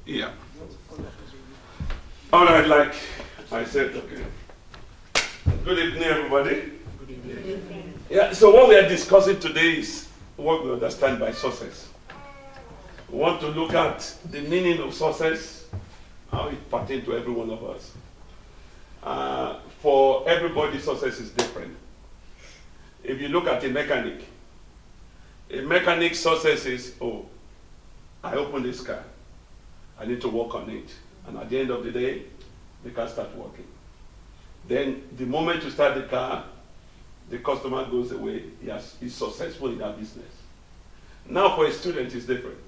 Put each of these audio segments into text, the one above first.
Yeah. All right, like I said, okay. Good evening, everybody. Good evening. Yeah, so what we are discussing today is what we understand by success. We want to look at the meaning of success, how it pertains to every one of us. For everybody, success is different. If you look at a mechanic's success is, oh, I open this car, I need to work on it. And at the end of the day, the car starts working. Then the moment you start the car, the customer goes away, he's successful in that business. Now for a student, it's different.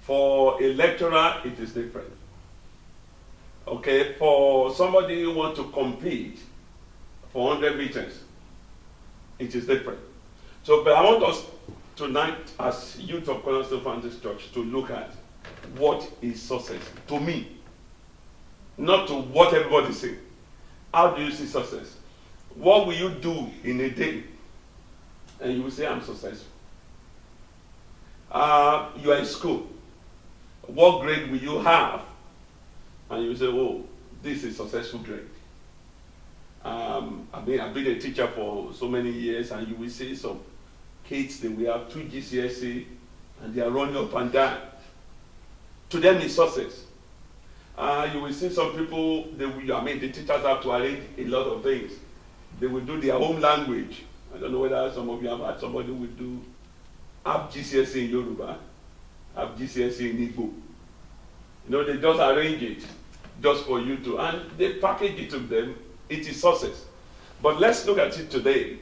For a lecturer, it is different. Okay, for somebody who wants to compete for 100 meters, it is different. So, but I want us tonight, as youth of Cornerstone Baptist Church, to look at what is success to me, not to what everybody says. How do you see success? What will you do in a day? And you will say, I'm successful. You are in school. What grade will you have? And you will say, oh, this is successful grade. I've been a teacher for so many years, and you will see some kids, they will have 2 GCSE, and they are running up and down. To them, it's success. You will see some people, the teachers have to arrange a lot of things. They will do their home language. I don't know whether some of you have had somebody who will do have GCSE in Yoruba, have GCSE in Igbo. They just arrange it just for you to, and they package it to them. It is success. But let's look at it today.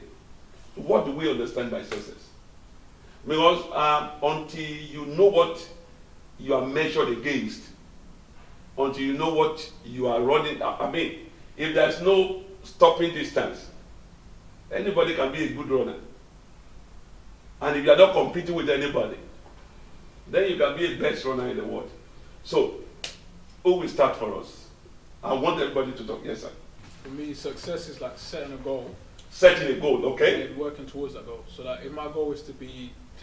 What do we understand by success? Because until you know what you are measured against, until you know what you are running, if there's no stopping distance, anybody can be a good runner. And if you are not competing with anybody, then you can be a best runner in the world. So, who will start for us? I want everybody to talk. Yes, sir. For me, success is like setting a goal. Setting a goal, okay? And working towards that goal. So that if my goal is to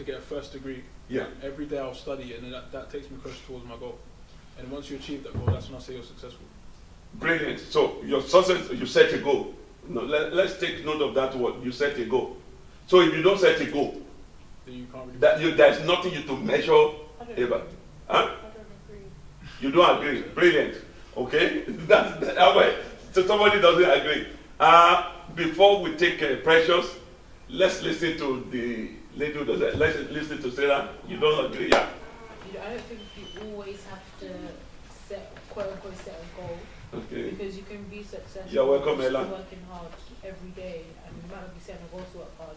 get a first degree, yeah, every day I'll study, and then that takes me closer towards my goal. And once you achieve that goal, that's when I say you're successful. Brilliant. So your success, you set a goal. No, let's take note of that word. You set a goal. So if you don't set a goal, then you can't really there's nothing you to measure ever. Huh? I don't agree. You don't agree. Brilliant. Okay? So somebody doesn't agree. Before we take Precious, let's listen to the lady who does that. Let's listen to Sarah. You don't agree? Yeah. I don't think you always have to set, quote unquote, set a goal. Okay. Because you can be successful. You're welcome, just Ella. working hard every day, and you might not be setting a goal to work hard.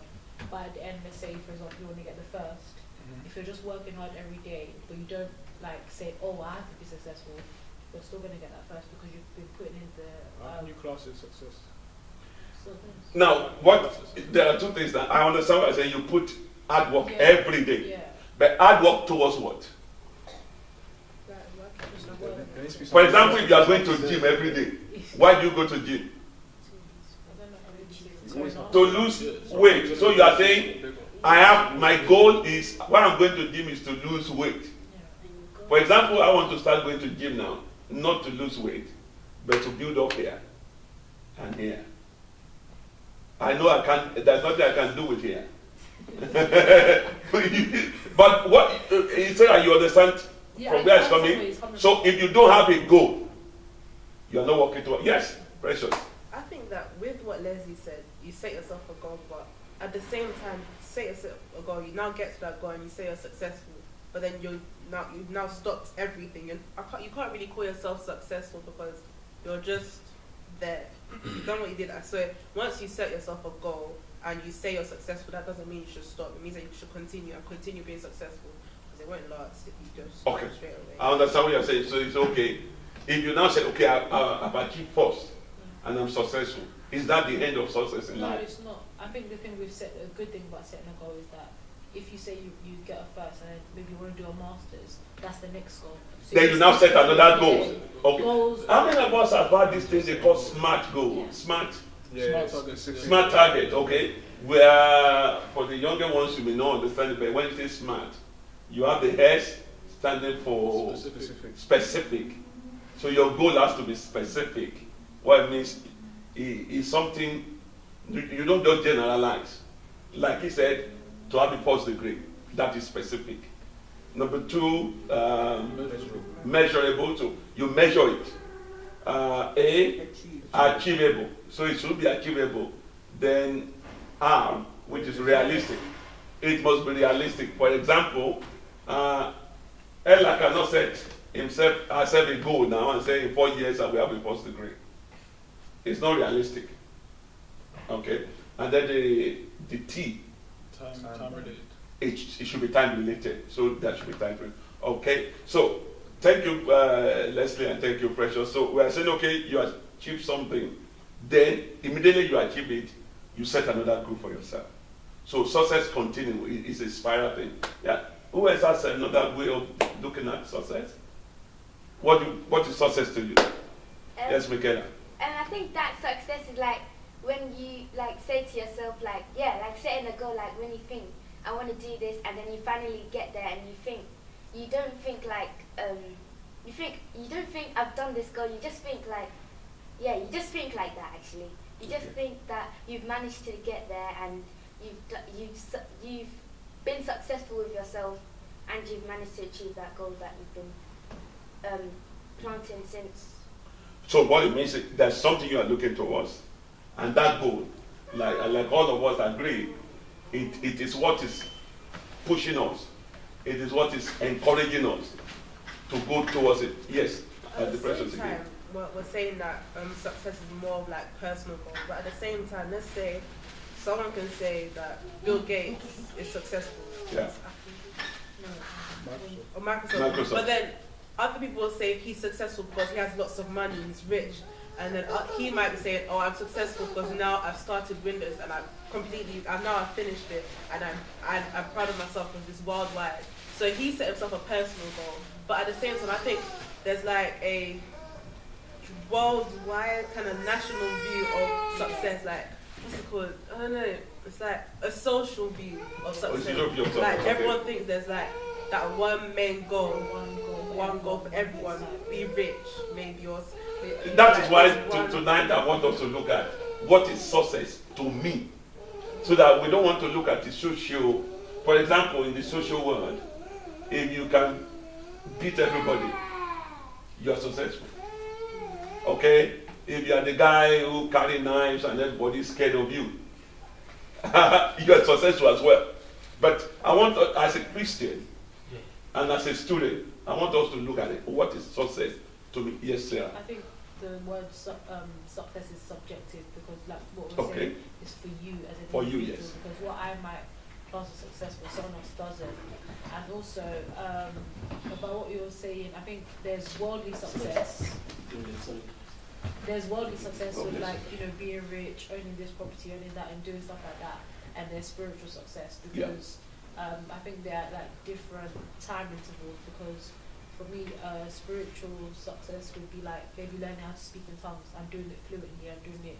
But at the end, let's say, for example, you want to get the first. If you're just working hard every day, but you don't say, oh, I have to be successful, you're still going to get that first because you've been putting in the. How can you class as success? Now, there are two things that I understand what I say. You put hard work every day. Yeah. But hard work towards what? For example, if you are going to gym every day, why do you go to gym? To lose weight. So you are saying, my goal is, what I'm going to gym is to lose weight. For example, I want to start going to gym now, not to lose weight, but to build up here and here. I know there's nothing I can do with here. But what, you say that you understand from where it's coming. So if you don't have a goal, you are not working toward. Yes, Precious. I think that with what Leslie said, you set yourself a goal, but at the same time, set yourself a goal, you now get to that goal and you say you're successful, but then you've now stopped everything. You can't really call yourself successful because you're just there. You've done what you did. So once you set yourself a goal and you say you're successful, that doesn't mean you should stop. It means that you should continue being successful, because it won't last if you just stop straight away. I understand what you're saying. So it's okay. If you now say, okay, I've achieved first and I'm successful, is that the end of success in life? No, it's not. I think the thing a good thing about setting a goal is that if you say you get a first and then maybe you want to do a master's, that's the next goal. So then you now set another goal. Yeah. Okay. Goals. How many of us have had these things they call SMART goals? Yeah. Smart target. Smart target, okay. Where for the younger ones you may not understand it, but when you say SMART, you have the S, standing for Specific. specific. So your goal has to be specific. What it means is something you don't just generalize. Like he said, to have a first degree, that is specific. Number two, measurable. So you measure it. Achievable. So it should be achievable. Then R, which is realistic. It must be realistic. For example, Ella cannot set herself a goal now and say in 4 years I will have a first degree. It's not realistic. Okay? And then the T, Time related. it should be time related. So that should be time related. Okay? So thank you, Leslie, and thank you, Precious. So we are saying, okay, you achieve something. Then immediately you achieve it, you set another goal for yourself. So success continue is a spiral thing. Yeah. Who else has another way of looking at success? What is success to you? Yes, Michaela. And I think that success is like when you like say to yourself like, yeah, like setting a goal, like when you think I want to do this, and then you finally get there, and you don't think like you don't think I've done this goal. You just think like, yeah, you just think like that actually. You just think that you've managed to get there, and you've been successful with yourself, and you've managed to achieve that goal that you've been planting since. So what it means is there's something you are looking towards, and that goal, like all of us agree, it is what is pushing us. It is what is encouraging us to go towards it. Yes, At the the precious same again. time, we're saying that success is more of like personal goals, but at the same time, let's say someone can say that Bill Gates is successful, Yeah. or Microsoft, but then other people will say he's successful because he has lots of money, he's rich, and then he might be saying, oh, I'm successful because now I've started Windows and I've finished it, and I'm proud of myself because it's worldwide. So he set himself a personal goal, but at the same time, I think there's like a worldwide kind of national view of success, like what's it called? I don't know. It's like a social view of success. social view of success, Like okay. everyone thinks there's like that one main goal, one goal for everyone. Be rich, maybe yours. That is why tonight I want us to look at what is success to me, so that we don't want to look at the social. For example, in the social world, if you can beat everybody, you are successful. Okay? If you are the guy who carry knives and everybody is scared of you, you are successful as well. But I want, as a Christian and as a student, I want us to look at it. What is success to me? Yes, sir. I think the word success is subjective, because like what we're saying is for you as an For you, individual, yes. because what I might class as successful, someone else doesn't. And also about what you were saying, I think there's worldly success. There's worldly success with like, you know, being rich, owning this property, owning that, and doing stuff like that. And there's spiritual success, because I think they're at like different time intervals. Because for me, spiritual success would be like maybe learning how to speak in tongues. I'm doing it fluently, I'm doing it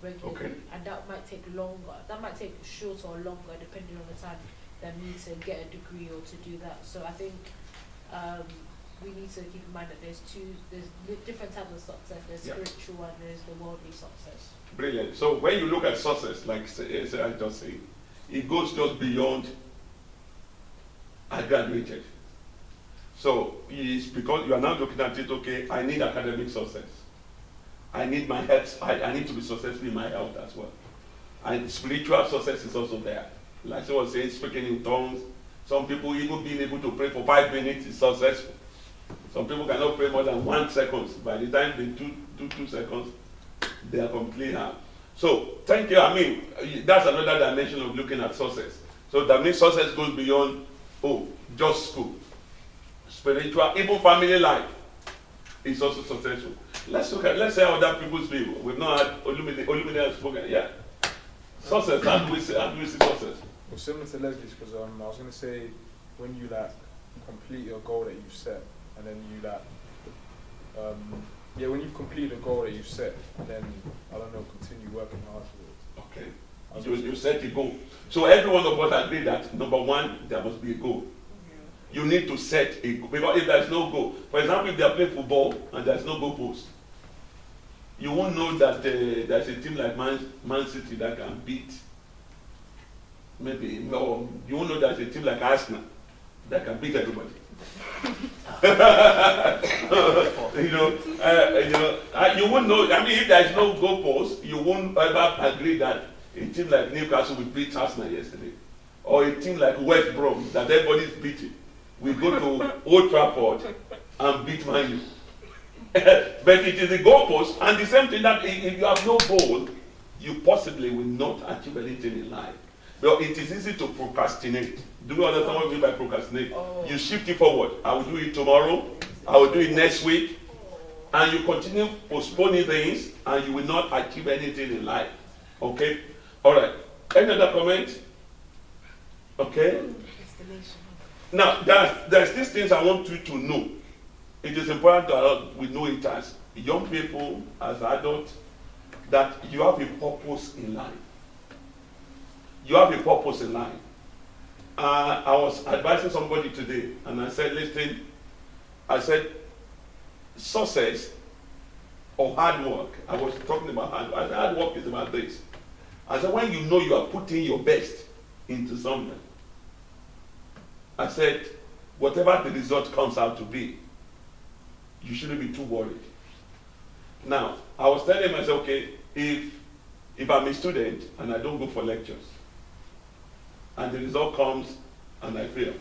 regularly, and that might take longer. That might take shorter or longer depending on the time than me to get a degree or to do that. So I think we need to keep in mind that there's different types of success. There's spiritual and there's the worldly success. Brilliant. So when you look at success, like I just said, it goes just beyond I graduated. So it's because you are now looking at it, okay, I need academic success. I need my health, I need to be successful in my health as well. And spiritual success is also there. Like someone was saying, speaking in tongues. Some people even being able to pray for 5 minutes is successful. Some people cannot pray more than 1 second. By the time they do 2 seconds, they are completely out. So thank you. I mean, that's another dimension of looking at success. So that means success goes beyond, just school. Spiritual, even family life is also successful. Let's say how other people's view. We've not had Olumide has spoken. Yeah. Success, how do we see success? Well, similar to Leslie's, because I was going to say, when you like complete your goal that you've set, and then you like, when you've completed a goal that you've set, and then, I don't know, continue working hard for it. Okay. You set a goal. So every one of us agree that, number one, there must be a goal. you need to set a goal. Because if there's no goal, for example, if they are playing football and there's no goal post, you won't know that there's a team like Man City that can beat. Maybe no, you won't know there's a team like Arsenal that can beat everybody. You won't know. I mean, if there's no goal post, you won't ever agree that a team like Newcastle will beat Arsenal yesterday, or a team like West Brom that everybody's beating. We go to Old Trafford and beat Man U. But it is the goalpost, and the same thing that if you have no goal, you possibly will not achieve anything in life. But it is easy to procrastinate. Do you understand what I mean by procrastinate? Oh. You shift it forward. I will do it tomorrow. I will do it next week. And you continue postponing things, and you will not achieve anything in life. Okay? All right. Any other comment? Okay? Now, there's these things I want you to know. It is important that we know it as young people, as adults, that you have a purpose in life. You have a purpose in life. I was advising somebody today, and I said, listen, I said, success or hard work. I was talking about hard work. I said, hard work is about this. I said, when you know you are putting your best into something, I said, whatever the result comes out to be, you shouldn't be too worried. Now, I was telling myself, okay, if I'm a student and I don't go for lectures, and the result comes and I fail,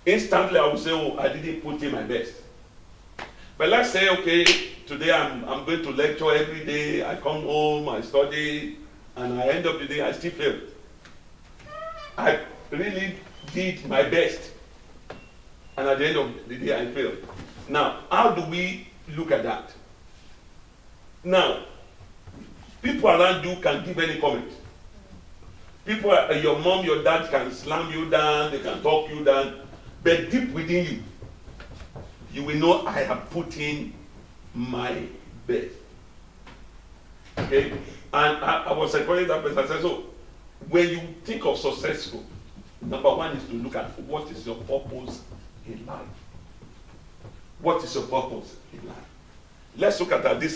instantly I will say, oh, I didn't put in my best. But let's say, okay, today I'm going to lecture every day, I come home, I study, and at the end of the day, I still fail. I really did my best, and at the end of the day, I failed. Now, how do we look at that? Now, people around you can give any comment. People, your mom, your dad can slam you down, they can talk you down, but deep within you, you will know I have put in my best. Okay? And I was encouraging that person. I said, so when you think of successful, number one is to look at what is your purpose in life. What is your purpose in life? Let's look at this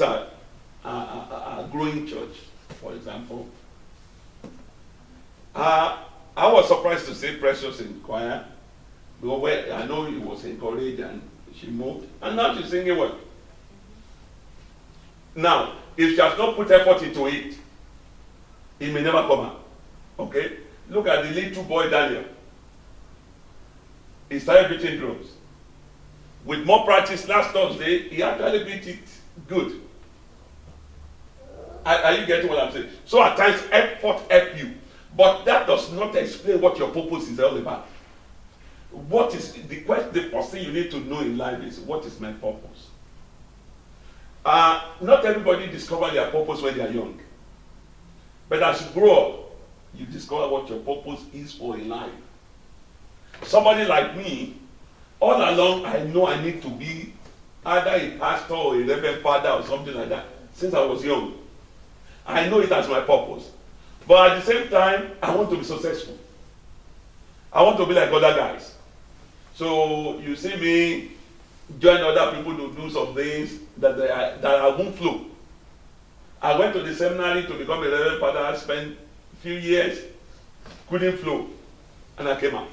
growing church, for example. I was surprised to see Precious in choir, because I know he was encouraged and she moved, and now she's singing well. Now, if she has not put effort into it, it may never come out. Okay? Look at the little boy Daniel. He started beating drums. With more practice last Thursday, he actually beat it good. Are you getting what I'm saying? So at times, effort helps you. But that does not explain what your purpose is all about. What is the first thing you need to know in life is, what is my purpose? Not everybody discovers their purpose when they are young. But as you grow up, you discover what your purpose is for in life. Somebody like me, all along I know I need to be either a pastor or a reverend father or something like that since I was young. I know it as my purpose. But at the same time, I want to be successful. I want to be like other guys. So you see me join other people to do some things that I won't flow. I went to the seminary to become a reverend father. I spent a few years, couldn't flow, and I came out.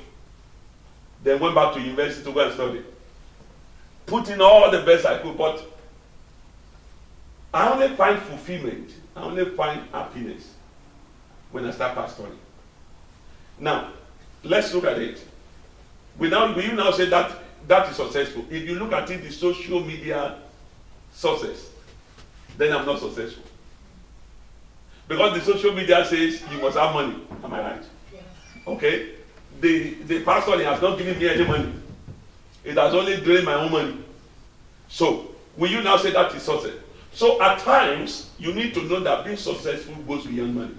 Then went back to university to go and study. Put in all the best I could, but I only find fulfillment, I only find happiness when I start pastoring. Now, let's look at it. We you now say that is successful. If you look at it, the social media success, then I'm not successful. Because the social media says you must have money. Am I right? Yes. Okay? The pastor has not given me any money. It has only drained my own money. So, will you now say that is success? So at times, you need to know that being successful goes beyond money.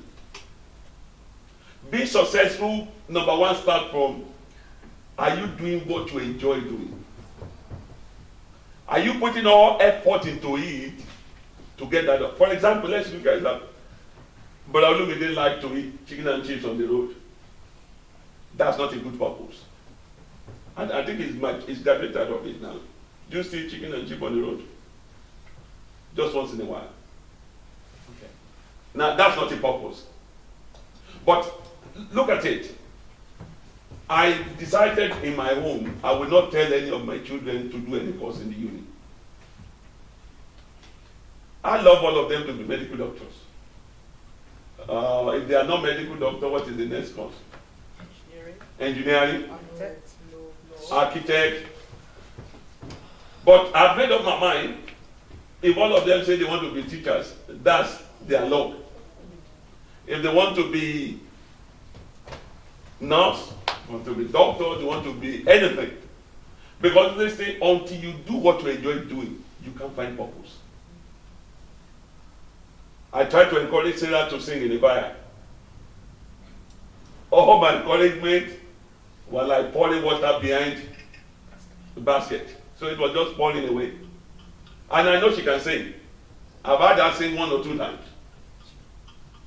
Being successful, number one, start from, are you doing what you enjoy doing? Are you putting all effort into it to get that up? For example, let's look at that. But Olumi didn't like to eat chicken and chips on the road. That's not a good purpose. And I think it's graduated out of it now. Do you see chicken and chip on the road? Just once in a while. Okay. Now, that's not a purpose. But look at it. I decided in my home, I will not tell any of my children to do any course in the uni. I love all of them to be medical doctors. If they are not medical doctor, what is the next course? Engineering, Architect. architect. But I've made up my mind, if all of them say they want to be teachers, that's their luck. If they want to be nurse, want to be doctor, they want to be anything. Because they say until you do what you enjoy doing, you can't find purpose. I try to encourage Sarah to sing in the choir. All my college mates were like pouring water behind the basket. So it was just pouring away. And I know she can sing. I've heard her sing 1 or 2 times.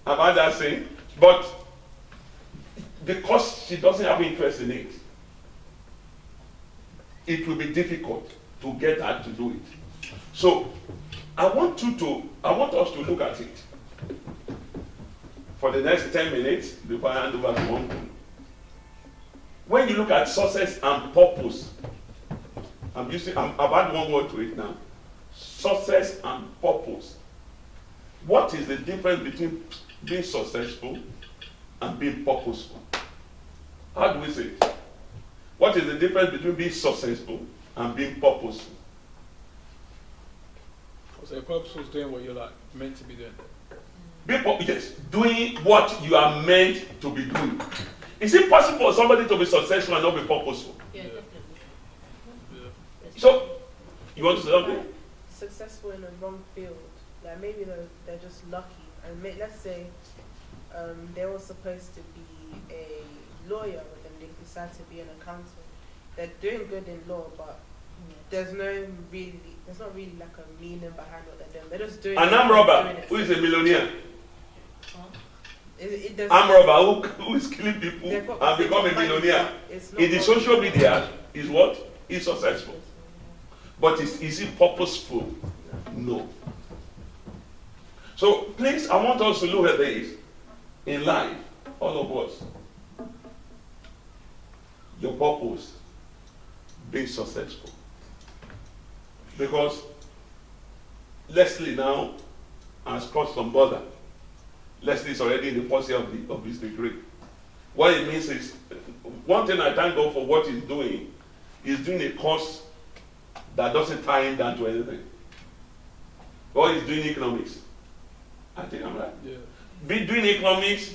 I've heard her sing, but because she doesn't have interest in it, it will be difficult to get her to do it. So I want us to look at it for the next 10 minutes before I hand over to one. When you look at success and purpose, I've added one word to it now. Success and purpose. What is the difference between being successful and being purposeful? How do we say it? What is the difference between being successful and being purposeful? So purposeful is doing what you're like meant to be doing. Yes, doing what you are meant to be doing. Is it possible for somebody to be successful and not be purposeful? Yeah, definitely. Yeah. So, you want to say something? Successful in the wrong field. Like maybe they're just lucky. And let's say they were supposed to be a lawyer, but then they decide to be an accountant. They're doing good in law, but there's not really like a meaning behind what they're doing. They're just doing. An arm robber who is a millionaire. Arm robber who is killing people and become a millionaire. In the social media, is what? Is successful. But is it purposeful? No. So please, I want us to look at this in life, all of us. Your purpose, being successful. Because Leslie now has caused some bother. Leslie is already in the first year of his degree. What it means is, one thing I thank God for what he's doing a course that doesn't tie him down to anything. Or he's doing economics. I think I'm right. Yeah. Be doing economics,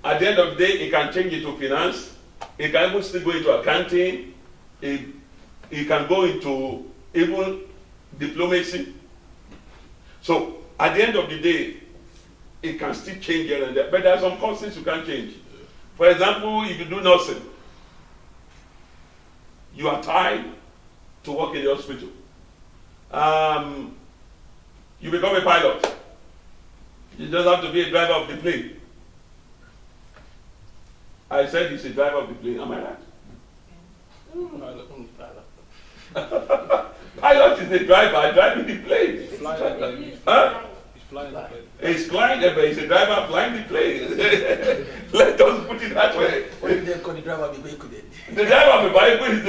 at the end of the day, he can change it to finance. He can even still go into accounting. He can go into even diplomacy. So at the end of the day, it can still change here and there. But there are some courses you can't change. For example, if you do nursing, you are tied to work in the hospital. You become a pilot. You just have to be a driver of the plane. I said he's a driver of the plane. Am I right? Pilot is the driver driving the plane. Huh? He's flying the plane. He's flying the plane. He's a driver flying the plane. Let us put it that way. What did they call the driver of the vehicle then? The driver of the vehicle is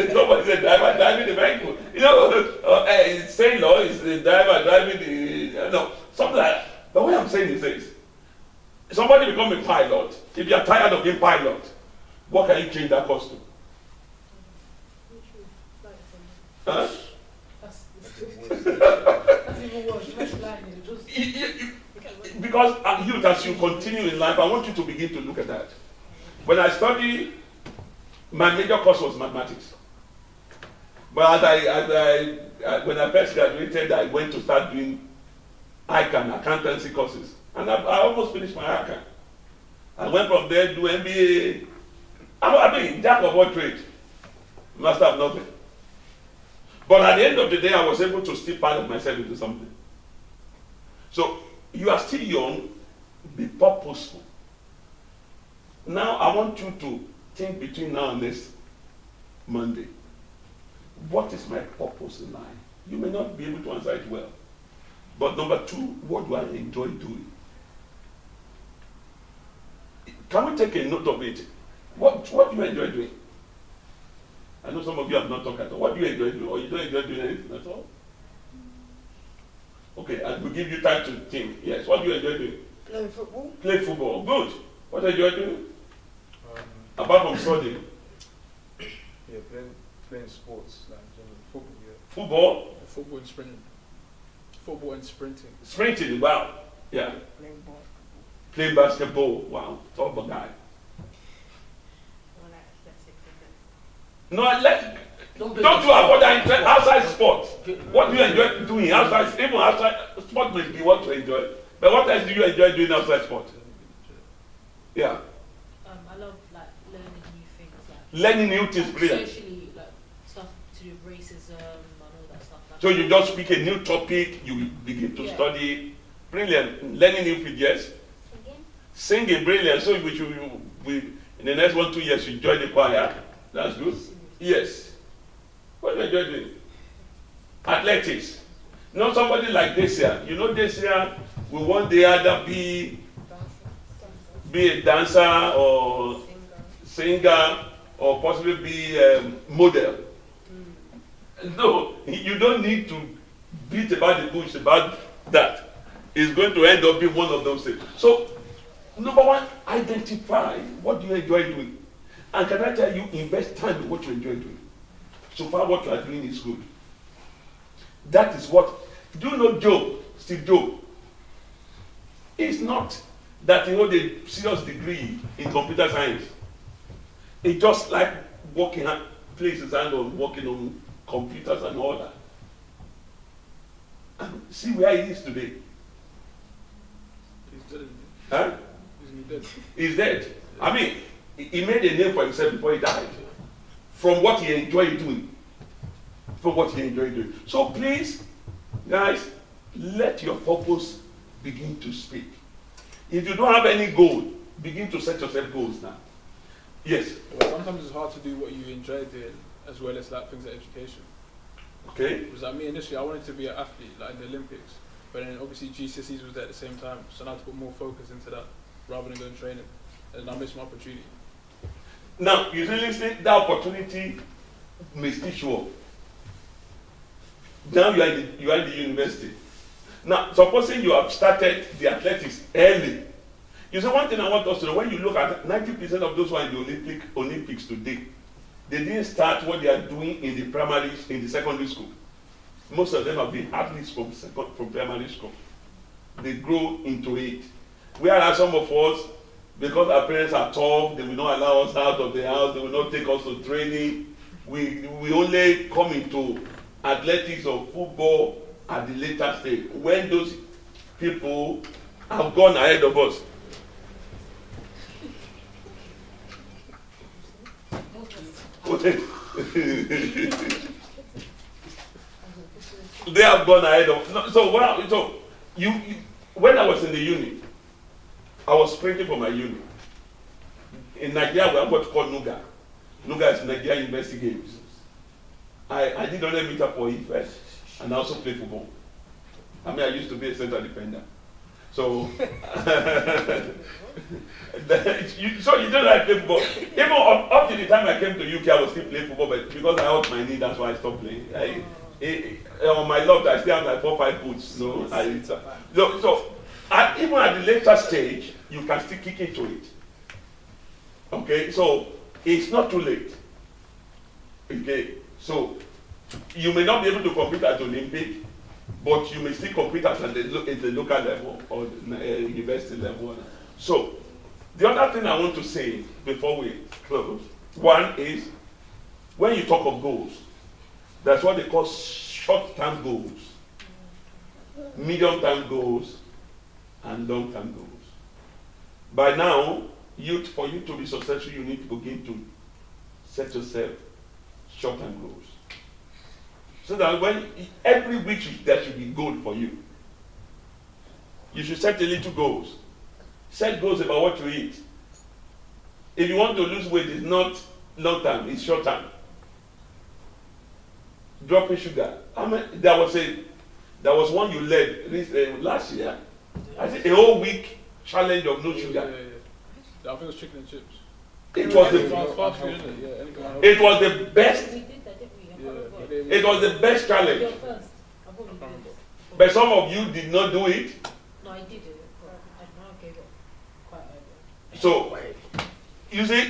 the driver driving the vehicle. You know, sailor is the driver driving the no, something like that. But what I'm saying is this: somebody become a pilot. If you are tired of being pilot, what can you change that course to? Huh? That's even worse. You're not flying it. Just Because youth, as you continue in life, I want you to begin to look at that. When I studied, my major course was mathematics. But when I first graduated, I went to start doing ICANN, accountancy courses. And I almost finished my ICANN. I went from there to do MBA. I mean, jack of all trades, master of nothing. But at the end of the day, I was able to still pilot myself into something. So, you are still young, be purposeful. Now, I want you to think between now and next Monday. what is my purpose in life? You may not be able to answer it well. But number two, what do I enjoy doing? Can we take a note of it? What do you enjoy doing? I know some of you have not talked at all. What do you enjoy doing? Or you don't enjoy doing anything at all? Okay, I will give you time to think. Yes, what do you enjoy doing? Playing football. Play football. Good. What do you enjoy doing? Um, Apart from studying. yeah, playing sports, like generally football. Yeah, Football, football and sprinting. Football and sprinting. sprinting, wow. Yeah. Playing basketball. Playing basketball, wow. Top of a guy. Or like athletics and No, like, Don't don't you have other interest outside sports? What do you enjoy doing outside? Even outside sport may be what to enjoy. But what else do you enjoy doing outside sport? Yeah. I love like learning new things, like Learning new things, brilliant. socially, like stuff to do with racism and all that stuff. Like So you just pick a new topic, you begin to Yeah. study. Brilliant. Learning new things, yes. Again? Singing, brilliant. So we in the next 1-2 years you join the choir. That's good. Yes. What do you enjoy doing? Athletics. You know somebody like this year. You know this year we one day either be a dancer or singer or possibly be a model. No, you don't need to beat about the bush about that. It's going to end up being one of those things. So, number one, identify what do you enjoy doing. And can I tell you, invest time in what you enjoy doing. So far, what you are doing is good. That is what, do you know Job, Steve Job? It's not that he hold a serious degree in computer science. He just like working, place his hand on working on computers and all that. And see where he is today. He's dead. Huh? Isn't he dead? He's dead. I mean, he made a name for himself before he died. From what he enjoyed doing. From what he enjoyed doing. So please, guys, let your purpose begin to speak. If you don't have any goal, begin to set yourself goals now. Yes. Well, sometimes it's hard to do what you enjoy doing as well as like things like education. Okay. Because like me initially, I wanted to be an athlete, like in the Olympics, but then obviously GCSEs was there at the same time, so I had to put more focus into that rather than going training, and I missed my opportunity. Now, you see, listen, that opportunity may still show up. Now you are in the university. Now, supposing you have started the athletics early. You see, one thing I want us to know, when you look at 90% of those who are in the Olympics today, they didn't start what they are doing in the secondary school. Most of them have been athletes from primary school. They grow into it. Whereas some of us, because our parents are tough, they will not allow us out of the house, they will not take us to training. We only come into athletics or football at the later stage, when those people have gone ahead of us. They have gone ahead of. No, so you when I was in the uni, I was sprinting for my uni. In Nigeria, we have what's called Nuga. Nuga is Nigeria University Games. I did 100 meter for first, and I also played football. I mean, I used to be a center defender. So, so you don't like play football. Even up to the time I came to UK, I was still playing football, but because I hurt my knee, that's why I stopped playing. On my left, I still have like 4-5 boots. So even at the later stage, you can still kick into it. Okay, so it's not too late. Okay, so you may not be able to compete at Olympic, but you may still compete at the local level or university level. So, the other thing I want to say before we close, one is, when you talk of goals, that's what they call short-term goals, medium-term goals, and long-term goals. By now, for you to be successful, you need to begin to set yourself short-term goals. So that every week there should be goal for you. You should set a little goals. Set goals about what you eat. If you want to lose weight, it's not long term, it's short term. dropping sugar. I mean, there was one you led last year. I think a whole week challenge of no sugar. I think it was chicken and chips. It was the Fast food, isn't it? Yeah, anything like it was the best. We did that, didn't we? I Yeah, can't remember. they- It was the best You're challenge. first. I thought we remember. did. But some of you did not do it. No, I did it, but I know I gave up quite early. So you see,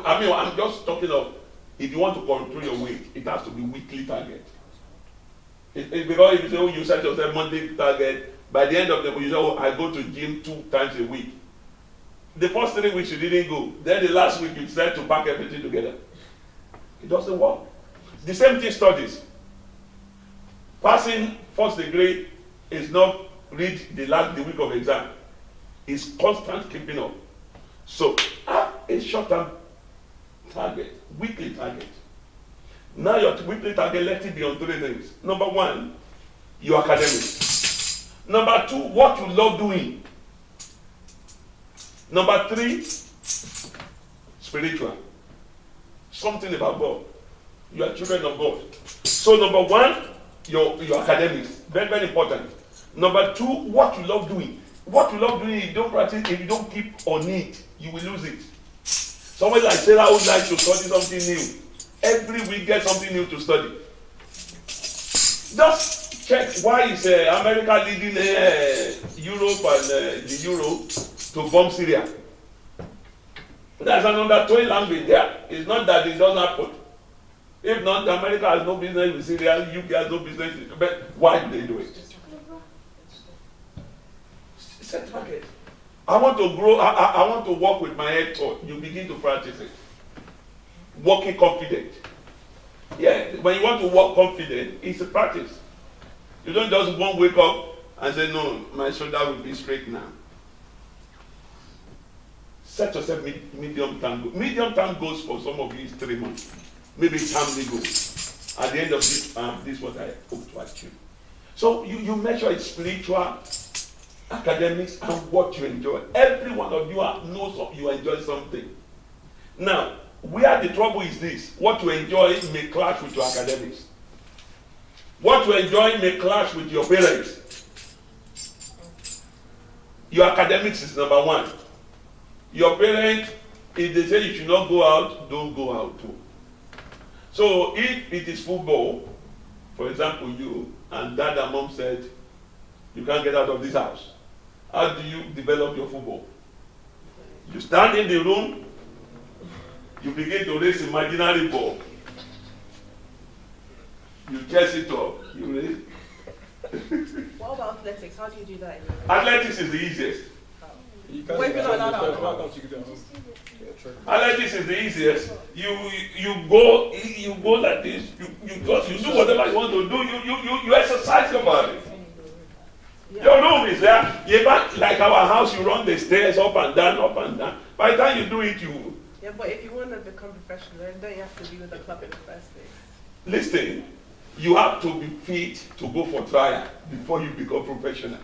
I'm just talking of if you want to control your weight, it has to be weekly target. Because if you say, oh, you set yourself monthly target, by the end of the week, you say, oh, I go to gym 2 times a week. The first 3 weeks you didn't go. Then the last week you decide to pack everything together. It doesn't work. The same thing studies. Passing first degree is not read the week of exam. It's constant keeping up. So have a short-term target, weekly target. Now your weekly target, let it be on 3 things. Number 1, your academics. Number 2, what you love doing. Number 3, spiritual. Something about God. You are children of God. So number 1, your academics. Very, very important. Number 2, what you love doing. What you love doing, if you don't practice, if you don't keep on it, you will lose it. Somebody like Sarah would like to study something new. Every week get something new to study. Just check why is America leading Europe and the Euro to bomb Syria. There's another 20 language there. It's not that it doesn't happen. If not, America has no business with Syria, UK has no business with, but why do they do it? Set target. I want to grow, I want to work with my head taught. You begin to practice it. Walking confident. Yeah, when you want to walk confident, it's a practice. You don't just wake up and say, no, my shoulder will be straight now. Set yourself medium-term goals. Medium-term goals for some of you is 3 months. Maybe family goals. At the end of this is what I hope to achieve. So you measure it spiritual, academics, and what you enjoy. Every one of you knows you enjoy something. Now, where the trouble is this: what you enjoy may clash with your academics. What you enjoy may clash with your parents. Your academics is number 1. Your parents, if they say you should not go out, don't go out too. So if it is football, for example, you and dad and mom said, you can't get out of this house. How do you develop your football? You stand in the room, you begin to raise imaginary ball. You chase it up, you raise. What about athletics? How do you do that? Athletics is the easiest. You can Wait, do no, no, that. no, There's no. workouts you can do at home. Get a treadmill. Athletics is the easiest. You go like this. You do whatever you want to do. You exercise your body. Your room is there. You ever, like our house, you run the stairs up and down, up and down. By the time you do it, you Yeah, but if you want to become professional, then don't you have to be with the club in the first place? listen. You have to be fit to go for trial before you become professional.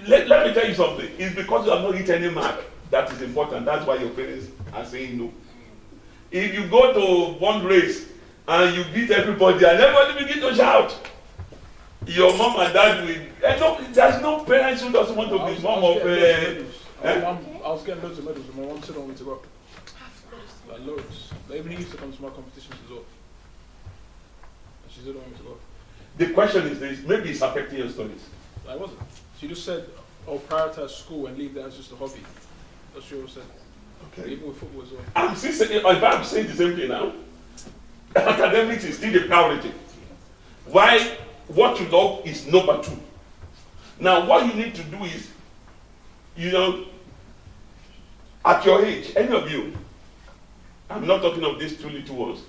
Let me tell you something. It's because you have not hit any mark that is important. That's why your parents are saying no. If you go to one race and you beat everybody and everybody begin to shout, your mom and dad will. There's no parents who doesn't want to be mom of. I was getting loads of medals, and my mom said I want me to go. Like loads. Like, even he used to come to my competitions as well. And she said I want me to go. The question is this: maybe it's affecting your studies. I wasn't. She just said, "Oh, prioritize school and leave that as just a hobby." That's what she always said. Okay. Even with football as well. I'm saying the same thing now. Academics is still the priority. Why? What you love is number 2. Now, what you need to do is, at your age, any of you, I'm not talking of these 2 little ones,